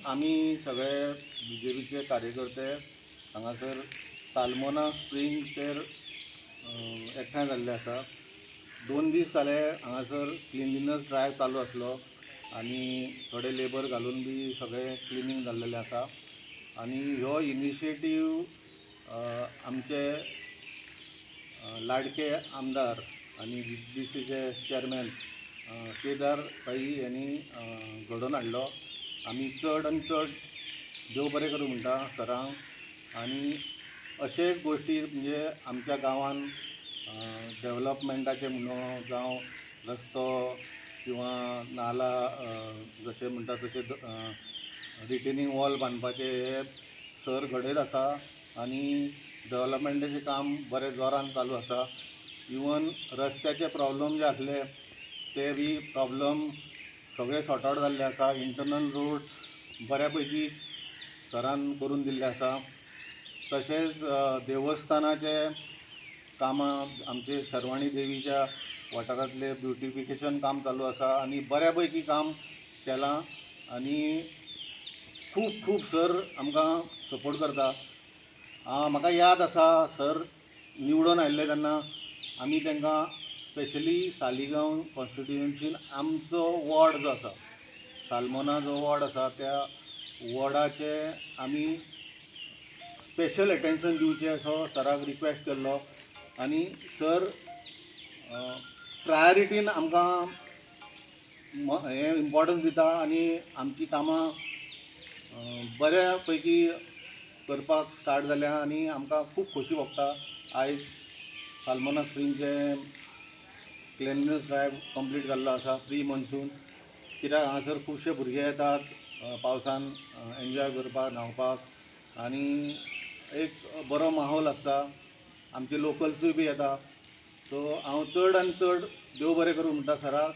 आमी सगळे BJPचे कार्यकर्ते हांगासर सालमोना स्प्रिंगचेर एकठांय जाल्ले आसा। 2 दीस जाले हांगासर क्लिनलीनस ड्रायव चालू आसलो आनी थोडे लेबर घालून बी सगळे क्लिनिंग जाल्लेले आसा। आनी ह्यो इनिशिएटीव आमचे लाडके आमदार आनी DCचे चेअरमॅन केदार भाई यांनी घडोवन हाडलो। आमी चड आनी चड देव बरें करूं म्हणटा सरांक। आनी अशे गोश्टी म्हणजे आमच्या गांवान डेवलॉपमेंटाचे म्हणून जावं रस्तो किंवा नाला जशें म्हणटा तशें रिटेनिंग वॉल बांदपाचे हे सर घडयत आसा आनी डेवलॉपमेंटाचें काम बरें जोरान चालू आसा। इवन रस्त्याचे प्रॉब्लम जे आसले ते बी प्रॉब्लम सगळे सॉर्ट आउट जाल्ले आसा। इंटरनल रोड्स बऱ्या पैकी सरान करून दिल्ले आसा। तशेंच देवस्थानाचे कामां आमचे शर्वाणी देवीच्या वाठारांतले ब्युटिफिकेशन काम चालू आसा आनी बऱ्या पैकी काम केलां आनी खूब खूब सर आमकां सपोर्ट करता। म्हाका याद आसा सर निवडून आयिल्ले तेन्ना आमी तांकां स्पेशली सालिगांव कॉन्स्टिट्युएन्सीन आमचो वॉर्ड जो आसा सालमोना जो वॉर्ड आसा त्या वॉर्डाचे आमी स्पेशल अटेन्शन दिवचें असो सराक रिक्वेस्ट केल्लो आनी सर प्रायोरिटीन आमकां हे इम्पॉर्टन्स दिता आनी आमची कामां बऱ्या पैकी करपाक स्टार्ट जाल्या आनी आमकां खूब खोशी भोगता। आयज सालमोना स्प्रिंगचे क्लिनलीनस ड्रायव कंप्लीट जाल्लो आसा प्री मॉन्सून। कित्याक हांगासर खुबशे भुरगे येतात पावसान एन्जॉय करपाक न्हांवपाक आनी एक बरो माहोल आसता। आमचे लोकल्सूय बी येता। सो हांव चड आनी चड देव बरें करूं म्हणटा सराक।